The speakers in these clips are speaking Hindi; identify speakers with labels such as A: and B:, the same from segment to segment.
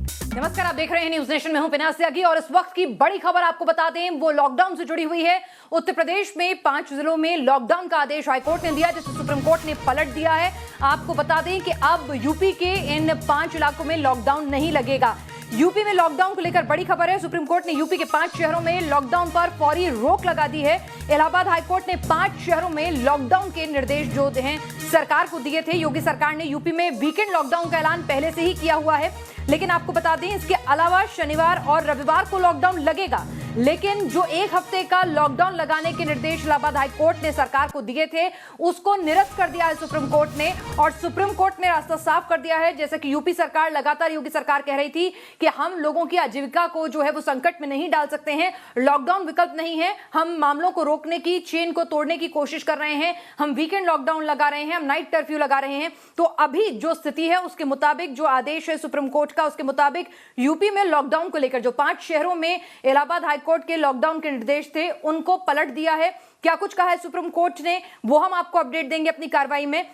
A: नमस्कार, आप देख रहे हैं न्यूज नेशन में हूं पिनाक त्यागी और इस वक्त की बड़ी खबर आपको बता दें वो लॉकडाउन से जुड़ी हुई है। उत्तर प्रदेश में 5 जिलों में लॉकडाउन का आदेश हाईकोर्ट ने दिया, जिसे सुप्रीम कोर्ट ने पलट दिया है। आपको बता दें कि अब यूपी के इन 5 इलाकों में लॉकडाउन नहीं लगेगा। यूपी में लॉकडाउन को लेकर बड़ी खबर है। सुप्रीम कोर्ट ने यूपी के 5 शहरों में लॉकडाउन पर फौरी रोक लगा दी है। इलाहाबाद हाईकोर्ट ने 5 शहरों में लॉकडाउन के निर्देश जो हैं सरकार को दिए थे। योगी सरकार ने यूपी में वीकेंड लॉकडाउन का ऐलान पहले से ही किया हुआ है, लेकिन आपको बता दें इसके अलावा शनिवार और रविवार को लॉकडाउन लगेगा। लेकिन जो 1 हफ्ते का लॉकडाउन लगाने के निर्देश इलाहाबाद हाईकोर्ट ने सरकार को दिए थे उसको निरस्त कर दिया है सुप्रीम कोर्ट ने, और सुप्रीम कोर्ट ने रास्ता साफ कर दिया है। जैसे कि यूपी सरकार लगातार योगी सरकार कह रही थी कि हम लोगों की आजीविका को जो है वो संकट में नहीं डाल सकते हैं, लॉकडाउन विकल्प नहीं है, हम मामलों को रोकने की, चेन को तोड़ने की कोशिश कर रहे हैं, हम वीकेंड लॉकडाउन लगा रहे हैं, हम नाइट कर्फ्यू लगा रहे हैं। तो अभी जो स्थिति है उसके मुताबिक, जो आदेश है सुप्रीम कोर्ट का उसके मुताबिक यूपी में लॉकडाउन को लेकर जो 5 शहरों में इलाहाबाद हाईकोर्ट के लॉकडाउन के निर्देश थे उनको पलट दिया है। क्या कुछ कहा है सुप्रीम कोर्ट ने वो हम आपको अपडेट देंगे अपनी कार्रवाई में।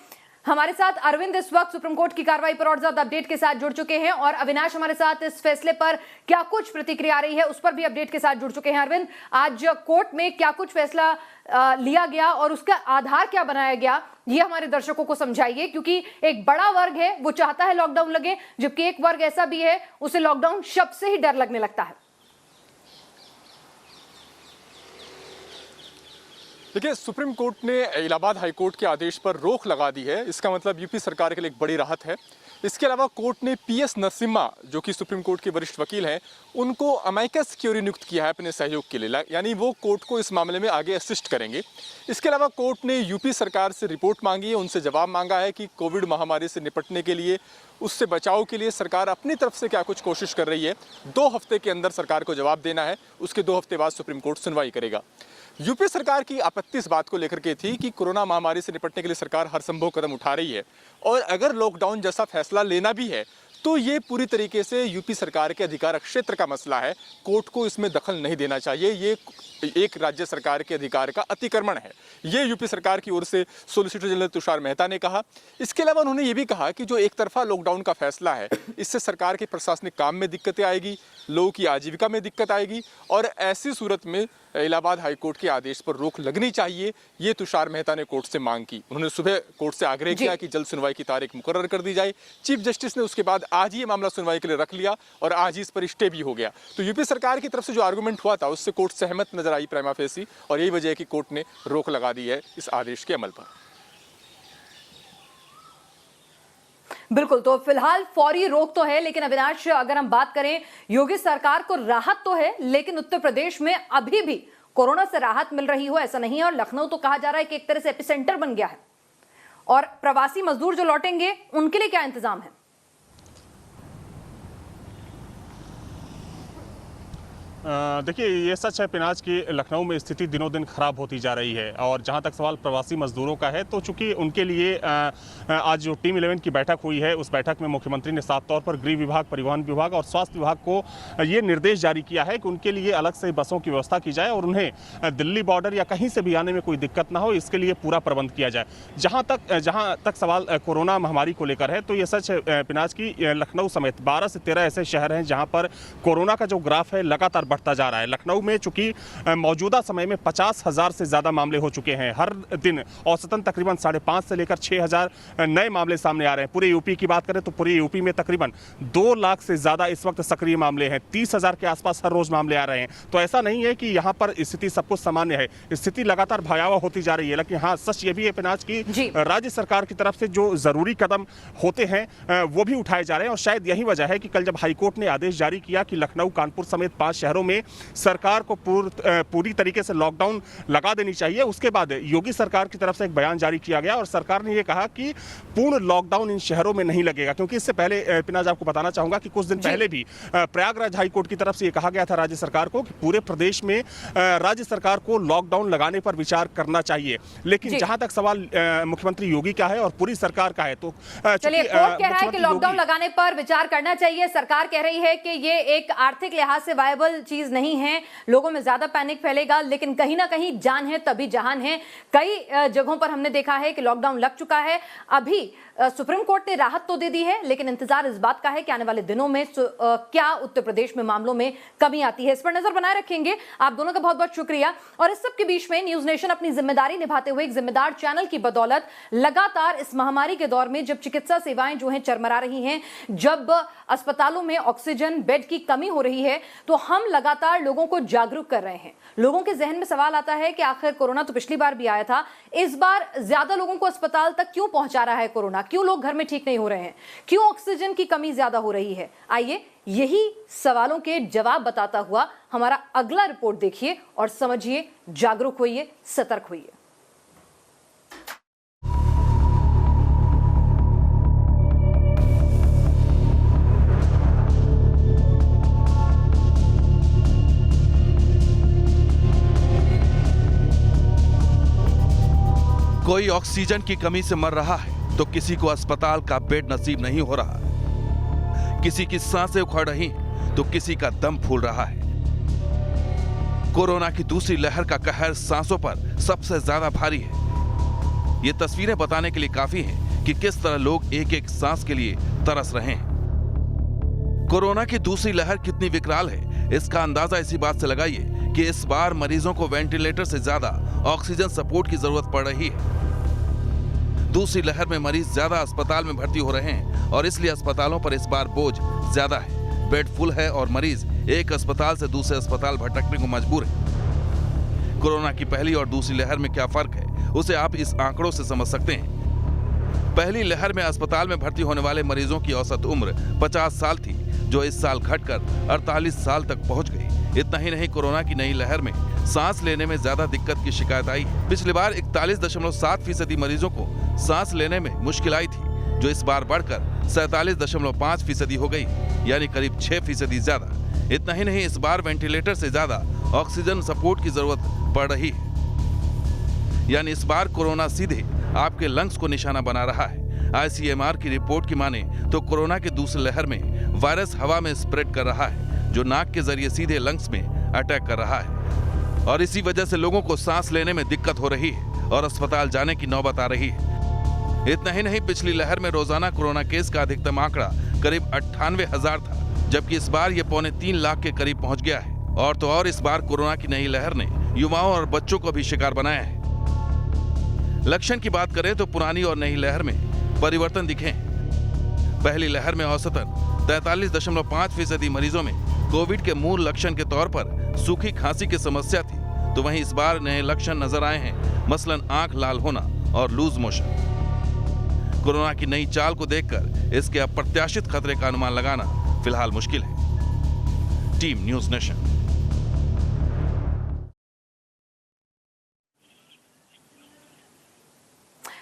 A: हमारे साथ अरविंद इस वक्त सुप्रीम कोर्ट की कार्रवाई पर और ज्यादा अपडेट के साथ जुड़ चुके हैं, और अविनाश हमारे साथ इस फैसले पर क्या कुछ प्रतिक्रिया आ रही है उस पर भी अपडेट के साथ जुड़ चुके हैं। अरविंद, आज कोर्ट में क्या कुछ फैसला लिया गया और उसका आधार क्या बनाया गया, ये हमारे दर्शकों को समझाइए, क्योंकि एक बड़ा वर्ग है वो चाहता है लॉकडाउन लगे, जबकि एक वर्ग ऐसा भी है उसे लॉकडाउन शब्द से ही डर लगने लगता है।
B: देखिए, सुप्रीम कोर्ट ने इलाहाबाद हाईकोर्ट के आदेश पर रोक लगा दी है। इसका मतलब यूपी सरकार के लिए एक बड़ी राहत है। इसके अलावा कोर्ट ने पीएस नरसिम्हा, जो कि सुप्रीम कोर्ट के वरिष्ठ वकील हैं, उनको अमाइकस क्यूरी नियुक्त किया है अपने सहयोग के लिए, यानी वो कोर्ट को इस मामले में आगे असिस्ट करेंगे। इसके अलावा कोर्ट ने यूपी सरकार से रिपोर्ट मांगी है, उनसे जवाब मांगा है कि कोविड महामारी से निपटने के लिए, उससे बचाव के लिए सरकार अपनी तरफ से क्या कुछ कोशिश कर रही है। 2 हफ्ते के अंदर सरकार को जवाब देना है, उसके 2 हफ्ते बाद सुप्रीम कोर्ट सुनवाई करेगा। यूपी सरकार की आपत्ति इस बात को लेकर के थी कि कोरोना महामारी से निपटने के लिए सरकार हर संभव कदम उठा रही है, और अगर लॉकडाउन जैसा फैसला लेना भी है तो ये पूरी तरीके से यूपी सरकार के अधिकार क्षेत्र का मसला है, कोर्ट को इसमें दखल नहीं देना चाहिए, ये एक राज्य सरकार के अधिकार का अतिक्रमण है, ये यूपी सरकार की ओर से सॉलिसिटर जनरल तुषार मेहता ने कहा। इसके अलावा उन्होंने ये भी कहा कि जो एक तरफा लॉकडाउन का फैसला है इससे सरकार के प्रशासनिक काम में दिक्कतें आएगी, लोगों की आजीविका में दिक्कत आएगी, और ऐसी सूरत में इलाहाबाद हाईकोर्ट के आदेश पर रोक लगनी चाहिए, ये तुषार मेहता ने कोर्ट से मांग की। उन्होंने सुबह कोर्ट से आग्रह किया कि जल्द सुनवाई की तारीख मुकर्रर कर दी जाए। चीफ जस्टिस ने उसके बाद आज ही मामला सुनवाई के लिए रख लिया और आज ही इस पर स्टे भी हो गया। तो यूपी सरकार की तरफ से जो आर्गुमेंट हुआ था उससे कोर्ट सहमत नजर आई प्राइमा फेसी, और यही वजह है कि कोर्ट ने रोक लगा दी है इस आदेश के अमल पर।
A: बिल्कुल, तो फिलहाल फौरी रोक तो है, लेकिन अविनाश अगर हम बात करें योगी सरकार को राहत तो है, लेकिन उत्तर प्रदेश में अभी भी कोरोना से राहत मिल रही हो ऐसा नहीं है। और लखनऊ तो कहा जा रहा है कि एक तरह से एपिसेंटर बन गया है, और प्रवासी मजदूर जो लौटेंगे उनके लिए क्या इंतजाम है?
C: देखिए, ये सच है पिनाज की लखनऊ में स्थिति दिनों दिन खराब होती जा रही है, और जहां तक सवाल प्रवासी मजदूरों का है तो चूंकि उनके लिए आज जो टीम 11 की बैठक हुई है उस बैठक में मुख्यमंत्री ने साफ तौर पर गृह विभाग, परिवहन विभाग और स्वास्थ्य विभाग को ये निर्देश जारी किया है कि उनके लिए अलग से बसों की व्यवस्था की जाए और उन्हें दिल्ली बॉर्डर या कहीं से भी आने में कोई दिक्कत ना हो, इसके लिए पूरा प्रबंध किया जाए। जहाँ तक सवाल कोरोना महामारी को लेकर है तो ये सच है पिनाज की लखनऊ समेत 12 से 13 ऐसे शहर हैं जहाँ पर कोरोना का जो ग्राफ है लगातार बढ़ता जा रहा है। लखनऊ में चूंकि मौजूदा समय में 50,000 से ज्यादा मामले हो चुके हैं, हर दिन औसतन तकरीबन 5,500 से लेकर 6,000 नए मामले सामने आ रहे हैं। पूरे यूपी की बात करें तो पूरे यूपी में तकरीबन 2 लाख से ज्यादा इस वक्त सक्रिय मामले हैं, 30,000 के आसपास हर रोज मामले आ रहे हैं। तो ऐसा नहीं है कि यहाँ पर स्थिति सब कुछ सामान्य है, स्थिति लगातार भयावह होती जा रही है। लेकिन हाँ, सच ये भी है पिनाज की राज्य सरकार की तरफ से जो जरूरी कदम होते हैं वो भी उठाए जा रहे हैं, और शायद यही वजह है कि कल जब हाईकोर्ट ने आदेश जारी किया कि लखनऊ, कानपुर समेत 5 शहरों में सरकार को पूरी तरीके से लॉकडाउन लगा देनी चाहिए, उसके बाद योगी सरकार की तरफ से एक बयान जारी किया गया और सरकार ने यह कहा कि पूर्ण लॉकडाउन इन शहरों में नहीं लगेगा। क्योंकि इससे पहले पिनाज आपको बताना चाहूंगा कि कुछ दिन पहले भी प्रयागराज हाईकोर्ट की तरफ से यह कहा गया था राज्य सरकार को कि पूरे प्रदेश में राज्य सरकार को लॉकडाउन लगाने पर विचार करना चाहिए। लेकिन जहां तक सवाल मुख्यमंत्री योगी का है और पूरी सरकार का है, तो
A: चलिए, कोर्ट कह रहा है कि लॉकडाउन लगाने पर विचार करना चाहिए, सरकार कह रही है कि ये एक आर्थिक लिहाज से वायबल चीज नहीं है, लोगों में ज्यादा पैनिक फैलेगा, लेकिन कहीं ना कहीं जान है तभी जहान है। कई जगहों पर हमने देखा है कि लॉकडाउन लग चुका है। अभी सुप्रीम कोर्ट ने राहत तो दे दी है, लेकिन इंतजार इस बात का है कि आने वाले दिनों में क्या उत्तर प्रदेश में मामलों में कमी आती है। इस पर नजर बनाए रखेंगे। आप दोनों का बहुत बहुत शुक्रिया। और इस सब के बीच में न्यूज नेशन अपनी जिम्मेदारी निभाते हुए एक जिम्मेदार चैनल की बदौलत लगातार इस महामारी के दौर में जब चिकित्सा सेवाएं जो हैं चरमरा रही हैं, जब अस्पतालों में ऑक्सीजन बेड की कमी हो रही है, तो हम लगातार लोगों को जागरूक कर रहे हैं। लोगों के जहन में सवाल आता है कि आखिर कोरोना तो पिछली बार भी आया था, इस बार ज्यादा लोगों को अस्पताल तक क्यों पहुंचा रहा है कोरोना? क्यों लोग घर में ठीक नहीं हो रहे हैं? क्यों ऑक्सीजन की कमी ज्यादा हो रही है? आइए यही सवालों के जवाब बताता हुआ हमारा अगला रिपोर्ट देखिए और समझिए, जागरूक होइए, सतर्क होइए।
D: कोई ऑक्सीजन की कमी से मर रहा है तो किसी को अस्पताल का बेड नसीब नहीं हो रहा। किसी की सांसें उखड़ रही तो किसी का दम फूल रहा है। कोरोना की दूसरी लहर का कहर सांसों पर सबसे ज्यादा भारी है। ये तस्वीरें बताने के लिए काफी हैं कि किस तरह लोग एक एक सांस के लिए तरस रहे हैं। कोरोना की दूसरी लहर कितनी विकराल है, इसका अंदाजा इसी बात से लगाइए कि इस बार मरीजों को वेंटिलेटर से ज्यादा ऑक्सीजन सपोर्ट की जरूरत पड़ रही है। दूसरी लहर में मरीज ज्यादा अस्पताल में भर्ती हो रहे हैं और इसलिए अस्पतालों पर इस बार बोझ ज्यादा है। बेड फुल है और मरीज एक अस्पताल से दूसरे अस्पताल भटकने को मजबूर है। कोरोना की पहली और दूसरी लहर में क्या फर्क है, उसे आप इस आंकड़ों से समझ सकते हैं। पहली लहर में अस्पताल में भर्ती होने वाले मरीजों की औसत उम्र 50 साल थी, जो इस साल घटकर 48 साल तक पहुंच गई। इतना ही नहीं, कोरोना की नई लहर में सांस लेने में ज्यादा दिक्कत की शिकायत आई। पिछली बार 41.7% मरीजों को सांस लेने में मुश्किल आई थी, जो इस बार बढ़कर 47.5% हो गई, यानी करीब 6% ज्यादा। इतना ही नहीं, इस बार वेंटिलेटर से ज्यादा ऑक्सीजन सपोर्ट की जरूरत पड़ रही है, यानी इस बार कोरोना सीधे आपके लंग्स को निशाना बना रहा है। ICMR की रिपोर्ट की माने तो कोरोना के दूसरी लहर में वायरस हवा में स्प्रेड कर रहा है, जो नाक के जरिए सीधे लंग्स में अटैक कर रहा है और इसी वजह से लोगों को सांस लेने में दिक्कत हो रही है और अस्पताल जाने की नौबत आ रही है। इतना ही नहीं, पिछली लहर में रोजाना कोरोना केस का अधिकतम आंकड़ा करीब 98,000 था, जबकि इस बार ये 3.25 लाख के करीब पहुंच गया है। और तो और इस बार कोरोना की नई लहर ने युवाओं और बच्चों को भी शिकार बनाया है। लक्षण की बात करें तो पुरानी और नई लहर में परिवर्तन दिखे। पहली लहर में औसतन 43.5% मरीजों में कोविड के मूल लक्षण के तौर पर सूखी खांसी की समस्या थी, तो वहीं इस बार नए लक्षण नजर आए हैं, मसलन आंख लाल होना और लूज मोशन। कोरोना की नई चाल को देखकर इसके अप्रत्याशित खतरे का अनुमान लगाना फिलहाल मुश्किल है। Team news nation.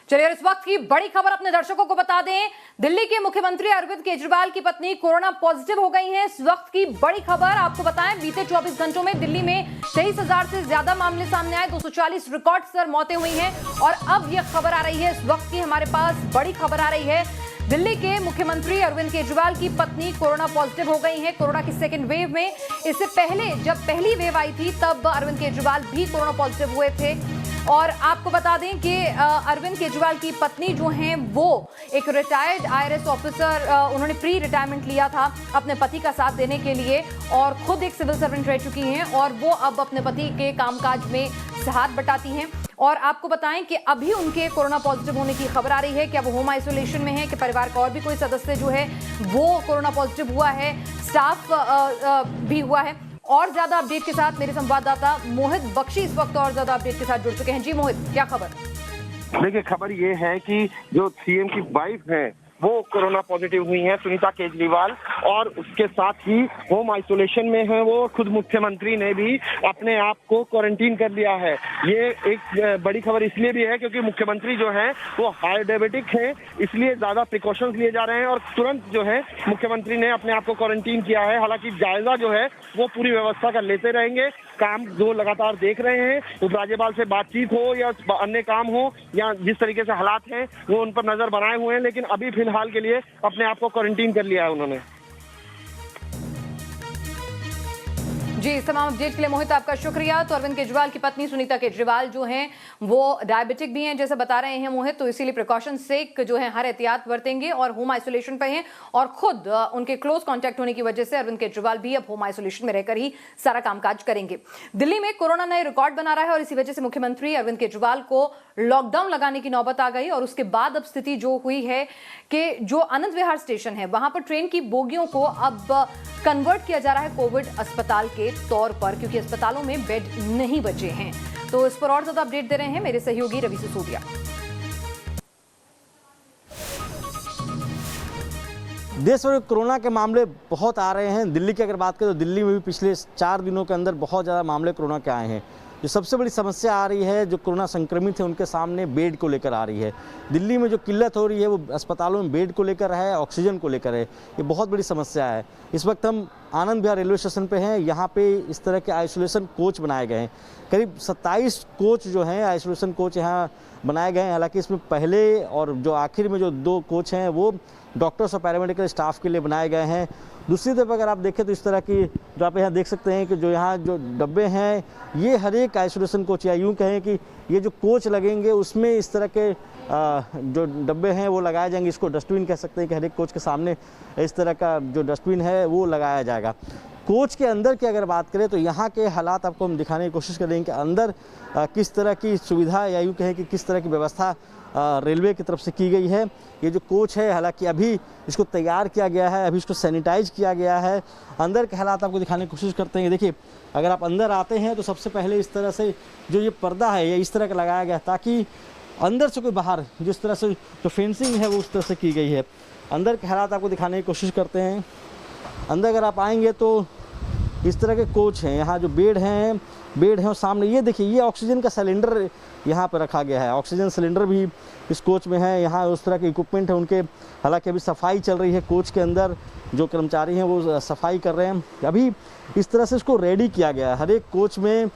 A: चलिए इस वक्त की बड़ी खबर अपने दर्शकों को बता दें। दिल्ली के मुख्यमंत्री अरविंद केजरीवाल की पत्नी कोरोना पॉजिटिव हो गई हैं। इस वक्त की बड़ी खबर आपको बताएं, बीते 24 घंटों में दिल्ली में 23,000 से ज्यादा मामले सामने आए, 240 रिकॉर्ड स्तर मौतें हुई हैं और अब यह खबर आ रही है, इस वक्त की हमारे पास बड़ी खबर आ रही है। दिल्ली के मुख्यमंत्री अरविंद केजरीवाल की पत्नी कोरोना पॉजिटिव हो गई हैं कोरोना की सेकेंड वेव में। इससे पहले जब पहली वेव आई थी तब अरविंद केजरीवाल भी कोरोना पॉजिटिव हुए थे। और आपको बता दें कि अरविंद केजरीवाल की पत्नी जो हैं वो एक रिटायर्ड IRS ऑफिसर, उन्होंने प्री रिटायरमेंट लिया था अपने पति का साथ देने के लिए और खुद एक सिविल सर्वेंट रह चुकी हैं और वो अब अपने पति के कामकाज में हाथ बटाती हैं। और आपको बताएं कि अभी उनके कोरोना पॉजिटिव होने की खबर आ रही है कि अब होम आइसोलेशन में है, कि परिवार का और भी कोई सदस्य जो है वो कोरोना पॉजिटिव हुआ है, स्टाफ भी हुआ है। और ज्यादा अपडेट के साथ मेरे संवाददाता मोहित बख्शी इस वक्त और ज्यादा अपडेट के साथ जुड़ चुके हैं। जी मोहित, क्या खबर?
E: देखिए, खबर ये है कि जो CM की वाइफ है वो कोरोना पॉजिटिव हुई हैं, सुनीता केजरीवाल, और उसके साथ ही होम आइसोलेशन में है वो। खुद मुख्यमंत्री ने भी अपने आप को क्वारंटीन कर लिया है। ये एक बड़ी खबर इसलिए भी है क्योंकि मुख्यमंत्री जो है वो हाई डायबिटिक है, इसलिए ज्यादा प्रिकॉशंस लिए जा रहे हैं और तुरंत जो है मुख्यमंत्री ने अपने आप को क्वारंटीन किया है। हालांकि जायजा जो है वो पूरी व्यवस्था का लेते रहेंगे, काम जो लगातार देख रहे हैं, उपराज्यपाल से बातचीत हो या अन्य काम हो या जिस तरीके से हालात हैं वो उन पर नजर बनाए हुए हैं, लेकिन अभी फिलहाल के लिए अपने आप को क्वारंटीन कर लिया है उन्होंने।
A: जी, इस तमाम अपडेट के लिए मोहित आपका शुक्रिया। तो अरविंद केजरीवाल की पत्नी सुनीता केजरीवाल जो हैं वो डायबिटिक भी हैं जैसे बता रहे हैं मोहित, तो इसीलिए प्रिकॉशन से जो है हर एहतियात बरतेंगे और होम आइसोलेशन पे हैं और खुद उनके क्लोज कांटेक्ट होने की वजह से अरविंद केजरीवाल भी अब होम आइसोलेशन में रहकर ही सारा कामकाज करेंगे। दिल्ली में कोरोना नए रिकॉर्ड बना रहा है और इसी वजह से मुख्यमंत्री अरविंद केजरीवाल को लॉकडाउन लगाने की नौबत आ गई और उसके बाद अब स्थिति जो हुई है कि जो आनंद विहार स्टेशन है वहां पर ट्रेन की बोगियों को अब कन्वर्ट किया जा रहा है कोविड अस्पताल के तौर पर, क्योंकि अस्पतालों में बेड नहीं बचे हैं। तो इस पर और ज्यादा अपडेट दे रहे हैं मेरे सहयोगी रवि सिसोदिया।
F: देश में कोरोना के मामले बहुत आ रहे हैं। दिल्ली की अगर बात करें तो दिल्ली में भी पिछले 4 दिनों के अंदर बहुत ज़्यादा मामले कोरोना के आए हैं। जो सबसे बड़ी समस्या आ रही है, जो कोरोना संक्रमित है उनके सामने बेड को लेकर आ रही है। दिल्ली में जो किल्लत हो रही है वो अस्पतालों में बेड को लेकर है, ऑक्सीजन को लेकर है। ये बहुत बड़ी समस्या है। इस वक्त हम आनंद विहार रेलवे स्टेशन पे हैं। यहाँ पे इस तरह के आइसोलेशन कोच बनाए गए हैं। करीब 27 कोच जो हैं आइसोलेशन कोच यहाँ बनाए गए हैं। हालांकि इसमें पहले और जो आखिर में जो 2 कोच हैं वो डॉक्टर्स और पैरामेडिकल स्टाफ के लिए बनाए गए हैं। दूसरी तरफ अगर आप देखें तो इस तरह की जो आप यहाँ देख सकते हैं कि जो यहाँ जो डब्बे हैं ये हर एक आइसोलेशन कोच, या यूँ कहें कि ये जो कोच लगेंगे उसमें इस तरह के जो डब्बे हैं वो लगाए जाएंगे। इसको डस्टबिन कह सकते हैं कि हर एक कोच के सामने इस तरह का जो डस्टबिन है वो लगाया जाएगा। कोच के अंदर की अगर बात करें तो यहाँ के हालात आपको हम दिखाने की कोशिश करेंगे कि अंदर किस तरह की सुविधा या यूँ कहें कि किस तरह की व्यवस्था रेलवे की तरफ से की गई है। ये जो कोच है हालांकि अभी इसको तैयार किया गया है, अभी इसको सैनिटाइज किया गया है। अंदर के हालात आपको दिखाने की कोशिश करते हैं। देखिए अगर आप अंदर आते हैं तो सबसे पहले इस तरह से जो ये पर्दा है ये इस तरह का लगाया गया ताकि अंदर से कोई बाहर जिस तरह से जो फेंसिंग है वो उस तरह से की गई है। अंदर के हालात आपको दिखाने की कोशिश करते हैं। अंदर अगर आप आएंगे तो इस तरह के कोच हैं, यहाँ जो बेड हैं और सामने ये देखिए ये ऑक्सीजन का सिलेंडर यहाँ पर रखा गया है। ऑक्सीजन सिलेंडर भी इस कोच में है। यहाँ उस तरह के इक्विपमेंट है उनके। हालांकि अभी सफाई चल रही है, कोच के अंदर जो कर्मचारी हैं वो सफाई कर रहे हैं। अभी इस तरह से इसको रेडी किया गया है। हर एक कोच में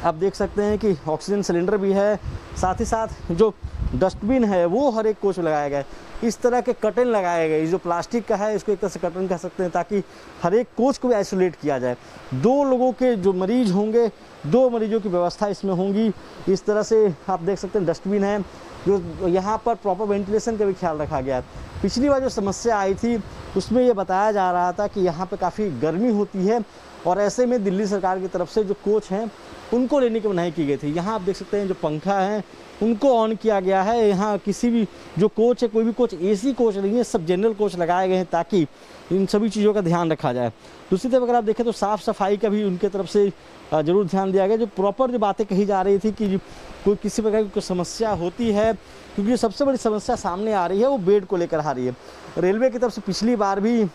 F: आप देख सकते हैं कि ऑक्सीजन सिलेंडर भी है, साथ ही साथ जो डस्टबिन है वो हर एक कोच में लगाया गया है। इस तरह के कर्टन लगाए गए, जो प्लास्टिक का है इसको एक तरह से कर्टन कह सकते हैं ताकि हर एक कोच को भी आइसोलेट किया जाए। 2 लोगों के जो मरीज होंगे 2 मरीजों की व्यवस्था इसमें होंगी। इस तरह से आप देख सकते हैं डस्टबिन है, जो यहाँ पर प्रॉपर वेंटिलेशन का भी ख्याल रखा गया है। पिछली बार जो समस्या आई थी उसमें ये बताया जा रहा था कि यहाँ पर काफ़ी गर्मी होती है और ऐसे में दिल्ली सरकार की तरफ से जो कोच हैं उनको लेने की मनाही की गई थी। यहाँ आप देख सकते हैं जो पंखा है उनको ऑन किया गया है। यहाँ किसी भी जो कोच है, कोई भी कोच एसी कोच नहीं है, सब जनरल कोच लगाए गए हैं ताकि इन सभी चीज़ों का ध्यान रखा जाए। दूसरी तरफ अगर आप देखें तो साफ़ सफाई का भी उनके तरफ से ज़रूर ध्यान दिया गया। जो प्रॉपर जो बातें कही जा रही थी कि कोई किसी प्रकार की कोई समस्या होती है, क्योंकि सबसे बड़ी समस्या सामने आ रही है वो बेड को लेकर आ रही है। रेलवे की तरफ से पिछली बार भी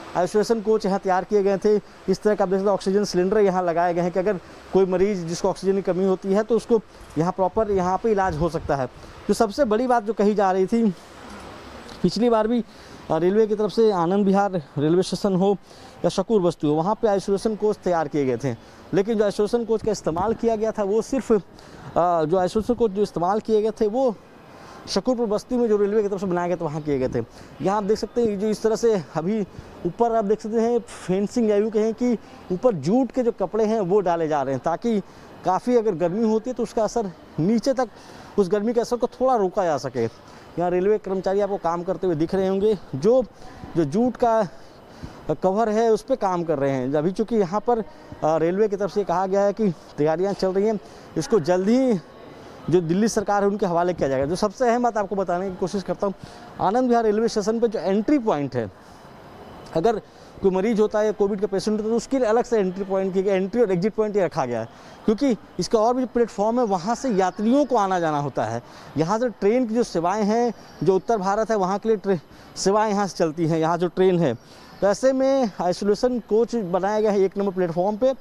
F: आइसोलेशन कोच यहाँ तैयार किए गए थे। इस तरह का आप देख सकते हैं ऑक्सीजन सिलेंडर यहाँ लगाए गए हैं कि अगर कोई मरीज जिसको ऑक्सीजन की कमी होती है तो उसको यहाँ प्रॉपर यहाँ पे इलाज हो सकता है। जो सबसे बड़ी बात जो कही जा रही थी पिछली बार भी रेलवे की तरफ से आनंद विहार रेलवे स्टेशन हो या शकूर बस्ती हो, वहाँ पे आइसोलेशन कोच तैयार किए गए थे। लेकिन जो आइसोलेशन कोच का इस्तेमाल किया गया था वो सिर्फ जो आइसोलेशन कोच जो इस्तेमाल किए गए थे वो शकूरपुर बस्ती में जो रेलवे की तरफ से बनाए गए थे वहाँ किए गए थे। यहाँ आप देख सकते हैं जो इस तरह से अभी ऊपर आप देख सकते हैं फेंसिंग या यूँ कहें कि ऊपर जूट के जो कपड़े हैं वो डाले जा रहे हैं ताकि काफ़ी अगर गर्मी होती है तो उसका असर नीचे तक, उस गर्मी के असर को थोड़ा रोका जा सके। यहाँ रेलवे कर्मचारी आपको काम करते हुए दिख रहे होंगे, जो जूट का कवर है उस पर काम कर रहे हैं। अभी चूँकि यहाँ पर रेलवे की तरफ से कहा गया है कि तैयारियाँ चल रही हैं, इसको जल्द ही जो दिल्ली सरकार है उनके हवाले किया जाएगा। जो सबसे अहम बात आपको बताने की कोशिश करता हूँ, आनंद विहार रेलवे स्टेशन पर जो एंट्री पॉइंट है, अगर कोई मरीज होता है या कोविड का पेशेंट होता है तो उसके लिए अलग से एंट्री पॉइंट की एंट्री और एग्जिट पॉइंट ये रखा गया है, क्योंकि इसका और भी जो प्लेटफॉर्म है वहाँ से यात्रियों को आना जाना होता है। यहाँ से ट्रेन की जो सेवाएँ हैं, जो उत्तर भारत है वहाँ के लिए सेवाएँ यहाँ से चलती हैं, यहाँ जो ट्रेन है। तो ऐसे में आइसोलेशन कोच बनाया गया है 1 नंबर प्लेटफॉर्म पे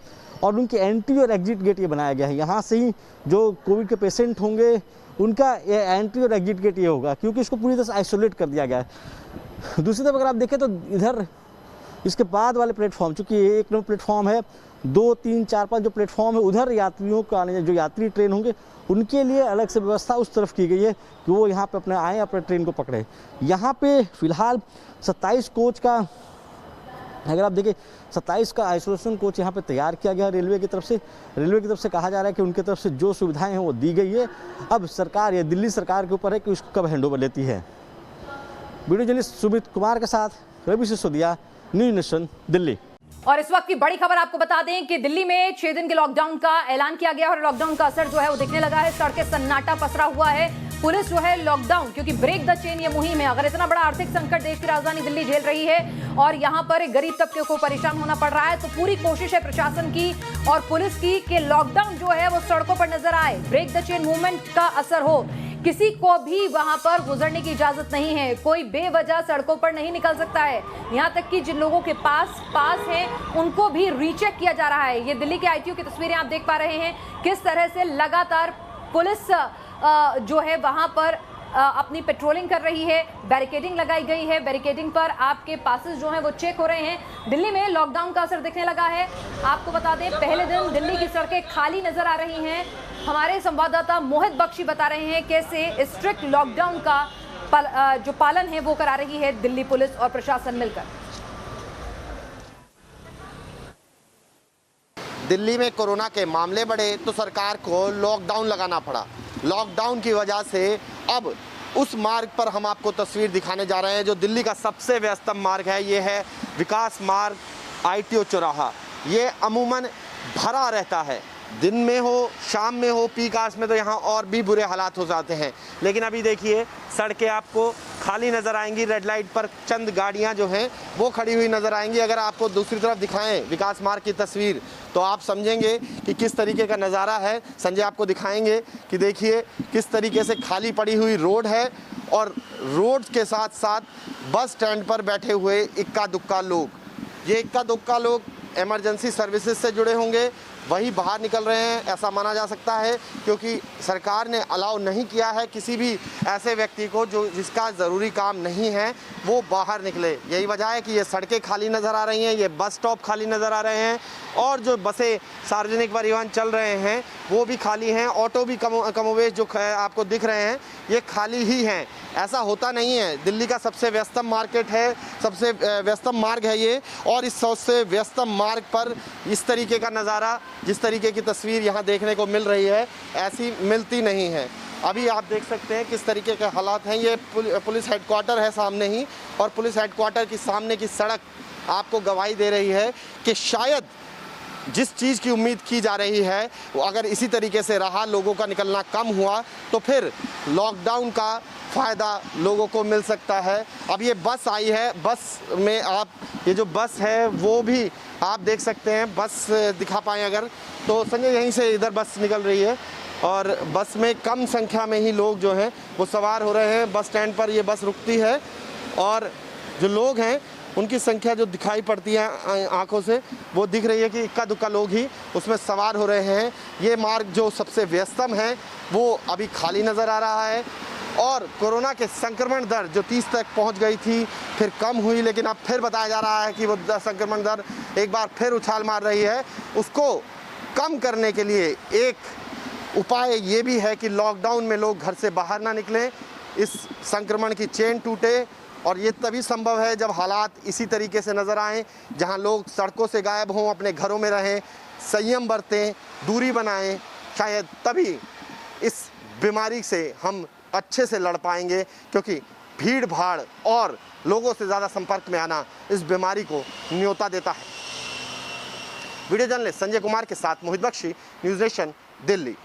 F: और उनकी एंट्री और एग्जिट गेट ये बनाया गया है। यहाँ से ही जो कोविड के पेशेंट होंगे उनका ये एंट्री और एग्जिट गेट ये होगा, क्योंकि इसको पूरी तरह से आइसोलेट कर दिया गया है। दूसरी तरफ अगर आप देखें तो इधर इसके बाद वाले प्लेटफॉर्म, चूँकि 1 नंबर प्लेटफॉर्म है, 2, 3, 4, 5 जो प्लेटफॉर्म है उधर यात्रियों को आने, जो यात्री ट्रेन होंगे उनके लिए अलग से व्यवस्था उस तरफ की गई है कि वो यहाँ पे अपने आएँ, अपने ट्रेन को पकड़ें। यहाँ पे फिलहाल 27 कोच का अगर आप देखिए 27 का आइसोलेशन कोच यहाँ पे तैयार किया गया रेलवे की तरफ से। रेलवे की तरफ से कहा जा रहा है कि उनकी तरफ से जो सुविधाएं हैं वो दी गई है। अब सरकार या दिल्ली सरकार के ऊपर है कि उसको कब हैंडओवर लेती है। वीडियो जर्नलिस्ट सुमित कुमार के साथ रवि सिसोदिया, न्यूज़ नेशन, दिल्ली।
A: और इस वक्त की बड़ी खबर आपको बता दें कि दिल्ली में 6 दिन के लॉकडाउन का ऐलान किया गया और लॉकडाउन का असर जो है वो दिखने लगा है। सड़कें सन्नाटा पसरा हुआ है। पुलिस जो है लॉकडाउन, क्योंकि ब्रेक द चेन ये मुहिम है। अगर इतना बड़ा आर्थिक संकट देश की राजधानी दिल्ली झेल रही है और यहाँ पर गरीब तबके को परेशान होना पड़ रहा है, तो पूरी कोशिश है प्रशासन की और पुलिस की कि लॉकडाउन जो है वो सड़कों पर नजर आए, ब्रेक द चेन मूवमेंट का असर हो। किसी को भी वहां पर गुजरने की इजाजत नहीं है, कोई बेवजह सड़कों पर नहीं निकल सकता है। यहां तक कि जिन लोगों के पास हैं उनको भी रीचेक किया जा रहा है। ये दिल्ली के आईटीयू की तस्वीरें आप देख पा रहे हैं, किस तरह से लगातार पुलिस जो है वहां पर अपनी पेट्रोलिंग कर रही है। बैरिकेडिंग लगाई गई है, बैरिकेडिंग पर आपके पासेस जो हैं वो चेक हो रहे हैं। दिल्ली में लॉकडाउन का असर दिखने लगा है। आपको बता दें पहले दिन दिल्ली की सड़कें खाली नजर आ रही हैं। हमारे संवाददाता मोहित बख्शी बता रहे हैं कैसे स्ट्रिक्ट लॉकडाउन का जो पालन है वो करा रही है दिल्ली पुलिस और प्रशासन मिलकर।
G: दिल्ली में कोरोना के मामले बढ़े तो सरकार को लॉकडाउन लगाना पड़ा। लॉकडाउन की वजह से अब उस मार्ग पर हम आपको तस्वीर दिखाने जा रहे हैं जो दिल्ली का सबसे व्यस्तम मार्ग है। ये है विकास मार्ग, आईटीओ चौराहा। ये अमूमन भरा रहता है, दिन में हो शाम में हो, पीक आवर्स में तो यहाँ और भी बुरे हालात हो जाते हैं। लेकिन अभी देखिए सड़कें आपको खाली नज़र आएंगी। रेड लाइट पर चंद गाड़ियाँ जो हैं वो खड़ी हुई नज़र आएंगी। अगर आपको दूसरी तरफ दिखाएं विकास मार्ग की तस्वीर तो आप समझेंगे कि किस तरीके का नज़ारा है। संजय आपको दिखाएंगे कि देखिए किस तरीके से खाली पड़ी हुई रोड है और रोड के साथ साथ बस स्टैंड पर बैठे हुए इक्का दुक्का लोग। ये इक्का दुक्का लोग इमरजेंसी सर्विसेज से जुड़े होंगे, वही बाहर निकल रहे हैं ऐसा माना जा सकता है, क्योंकि सरकार ने अलाउ नहीं किया है किसी भी ऐसे व्यक्ति को जो जिसका ज़रूरी काम नहीं है वो बाहर निकले। यही वजह है कि ये सड़कें खाली नज़र आ रही हैं, ये बस स्टॉप खाली नज़र आ रहे हैं और जो बसें सार्वजनिक परिवहन चल रहे हैं वो भी खाली हैं। ऑटो भी कमोवेश जो आपको दिख रहे हैं ये खाली ही हैं। ऐसा होता नहीं है। दिल्ली का सबसे व्यस्तम मार्केट है, सबसे व्यस्तम मार्ग है ये, और इस सबसे व्यस्तम मार्ग पर इस तरीके का नज़ारा, जिस तरीके की तस्वीर यहाँ देखने को मिल रही है ऐसी मिलती नहीं है। अभी आप देख सकते हैं किस तरीके के हालात हैं। ये पुलिस हेडक्वार्टर है सामने ही, और पुलिस हेडक्वार्टर की सामने की सड़क आपको गवाही दे रही है कि शायद जिस चीज़ की उम्मीद की जा रही है वो अगर इसी तरीके से रहा, लोगों का निकलना कम हुआ तो फिर लॉकडाउन का फ़ायदा लोगों को मिल सकता है। अब ये बस आई है, बस में आप ये जो बस है वो भी आप देख सकते हैं। बस दिखा पाएँ अगर तो संजय, यहीं से इधर बस निकल रही है और बस में कम संख्या में ही लोग जो हैं वो सवार हो रहे हैं। बस स्टैंड पर ये बस रुकती है और जो लोग हैं उनकी संख्या जो दिखाई पड़ती है आंखों से वो दिख रही है कि इक्का दुक्का लोग ही उसमें सवार हो रहे हैं। ये मार्ग जो सबसे व्यस्तम है वो अभी खाली नज़र आ रहा है और कोरोना के संक्रमण दर जो 30 तक पहुंच गई थी फिर कम हुई, लेकिन अब फिर बताया जा रहा है कि वो संक्रमण दर एक बार फिर उछाल मार रही है। उसको कम करने के लिए एक उपाय ये भी है कि लॉकडाउन में लोग घर से बाहर ना निकलें, इस संक्रमण की चेन टूटे, और ये तभी संभव है जब हालात इसी तरीके से नज़र आएं, जहां लोग सड़कों से गायब हों, अपने घरों में रहें, संयम बरतें, दूरी बनाएं। शायद तभी इस बीमारी से हम अच्छे से लड़ पाएंगे, क्योंकि भीड़ भाड़ और लोगों से ज़्यादा संपर्क में आना इस बीमारी को न्योता देता है। वीडियो जर्नलिस्ट संजय कुमार के साथ मोहित बख्शी, न्यूज़ नेशन, दिल्ली।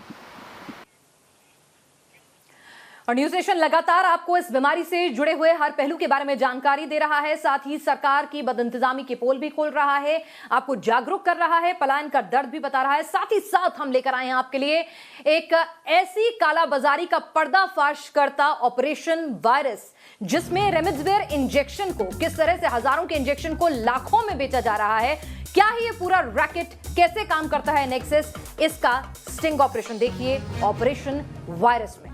A: और न्यूज नेशन लगातार आपको इस बीमारी से जुड़े हुए हर पहलू के बारे में जानकारी दे रहा है, साथ ही सरकार की बदइंतजामी की पोल भी खोल रहा है, आपको जागरूक कर रहा है, पलायन का दर्द भी बता रहा है। साथ ही साथ हम लेकर आए हैं आपके लिए एक ऐसी कालाबाजारी का पर्दाफाश करता ऑपरेशन वायरस, जिसमें रेमडेसिविर इंजेक्शन को किस तरह से हजारों के इंजेक्शन को लाखों में बेचा जा रहा है। क्या है ये पूरा रैकेट, कैसे काम करता है नेक्सस, इसका स्टिंग ऑपरेशन देखिए ऑपरेशन वायरस में।